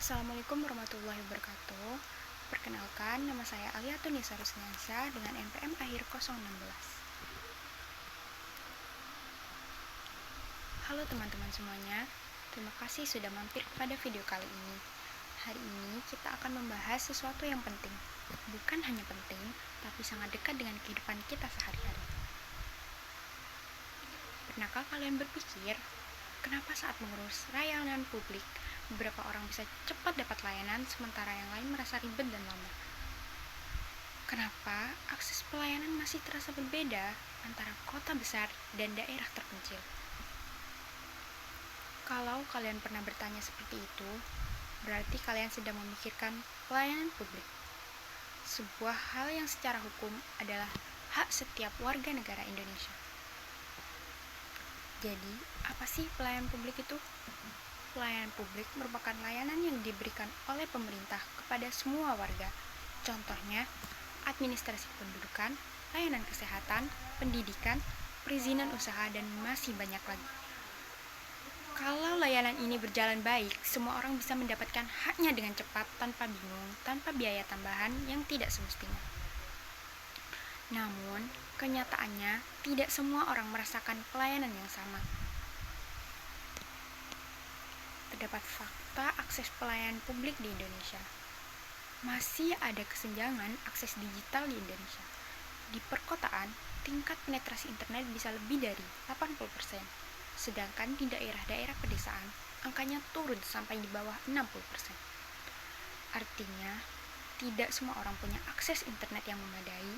Assalamualaikum warahmatullahi wabarakatuh. Perkenalkan, nama saya Aliatun Nisa Rusniansyah dengan NPM akhir 016. Halo teman-teman semuanya, terima kasih sudah mampir pada video kali ini. Hari ini kita akan membahas sesuatu yang penting. Bukan hanya penting, tapi sangat dekat dengan kehidupan kita sehari-hari. Pernahkah kalian berpikir, kenapa saat mengurus layanan publik, beberapa orang bisa cepat dapat layanan sementara yang lain merasa ribet dan lama? Kenapa akses pelayanan masih terasa berbeda antara kota besar dan daerah terpencil? Kalau kalian pernah bertanya seperti itu, berarti kalian sedang memikirkan pelayanan publik. Sebuah hal yang secara hukum adalah hak setiap warga negara Indonesia. Jadi, apa sih pelayanan publik itu? Pelayanan publik merupakan layanan yang diberikan oleh pemerintah kepada semua warga. Contohnya, administrasi kependudukan, layanan kesehatan, pendidikan, perizinan usaha, dan masih banyak lagi. Kalau layanan ini berjalan baik, semua orang bisa mendapatkan haknya dengan cepat, tanpa bingung, tanpa biaya tambahan yang tidak semestinya. Namun, kenyataannya tidak semua orang merasakan pelayanan yang sama. Terdapat fakta akses pelayanan publik di Indonesia. Masih ada kesenjangan akses digital di Indonesia. Di perkotaan, tingkat penetrasi internet bisa lebih dari 80%, sedangkan di daerah-daerah pedesaan, angkanya turun sampai di bawah 60%. Artinya, tidak semua orang punya akses internet yang memadai,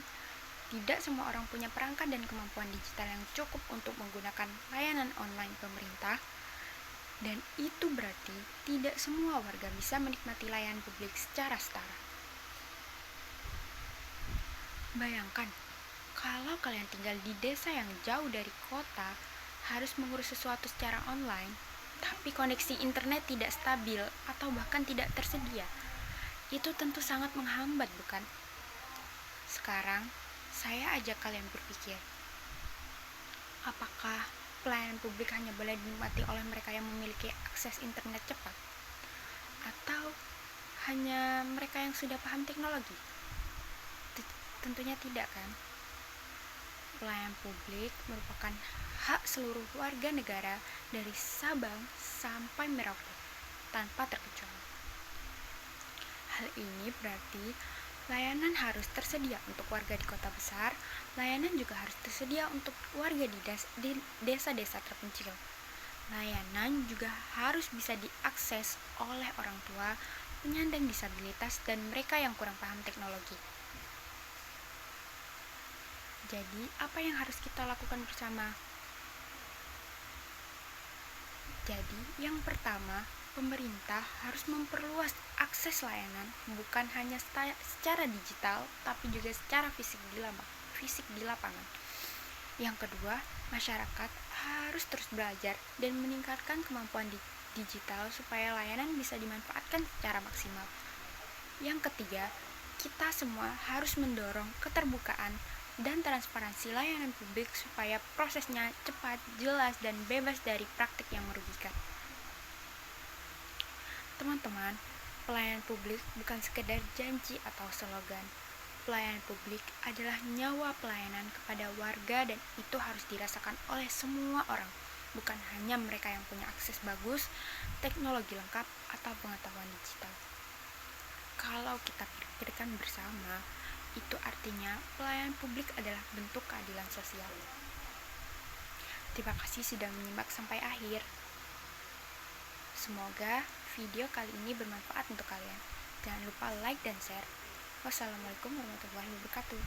tidak semua orang punya perangkat dan kemampuan digital yang cukup untuk menggunakan layanan online pemerintah, dan itu berarti tidak semua warga bisa menikmati layanan publik secara setara. Bayangkan, kalau kalian tinggal di desa yang jauh dari kota, harus mengurus sesuatu secara online, tapi koneksi internet tidak stabil atau bahkan tidak tersedia. Itu tentu sangat menghambat, bukan? Sekarang, saya ajak kalian berpikir, apakah pelayanan publik hanya boleh dinikmati oleh mereka yang memiliki akses internet cepat? Atau hanya mereka yang sudah paham teknologi? Tentunya tidak, kan? Pelayanan publik merupakan hak seluruh warga negara dari Sabang sampai Merauke, tanpa terkecuali. Hal ini berarti layanan harus tersedia untuk warga di kota besar, layanan juga harus tersedia untuk warga di desa-desa terpencil. Layanan juga harus bisa diakses oleh orang tua, penyandang disabilitas, dan mereka yang kurang paham teknologi. Jadi, apa yang harus kita lakukan bersama? Jadi, yang pertama, pemerintah harus memperluas akses layanan bukan hanya secara digital, tapi juga secara fisik di lapangan. Yang kedua, masyarakat harus terus belajar dan meningkatkan kemampuan digital supaya layanan bisa dimanfaatkan secara maksimal. Yang ketiga, kita semua harus mendorong keterbukaan dan transparansi layanan publik supaya prosesnya cepat, jelas, dan bebas dari praktik yang merugikan. Teman-teman, pelayanan publik bukan sekedar janji atau slogan. Pelayanan publik adalah nyawa pelayanan kepada warga dan itu harus dirasakan oleh semua orang, bukan hanya mereka yang punya akses bagus, teknologi lengkap, atau pengetahuan digital. Kalau kita pikirkan bersama, itu artinya pelayanan publik adalah bentuk keadilan sosial. Terima kasih sudah menyimak sampai akhir. Semoga video kali ini bermanfaat untuk kalian. Jangan lupa like dan share. Wassalamualaikum warahmatullahi wabarakatuh.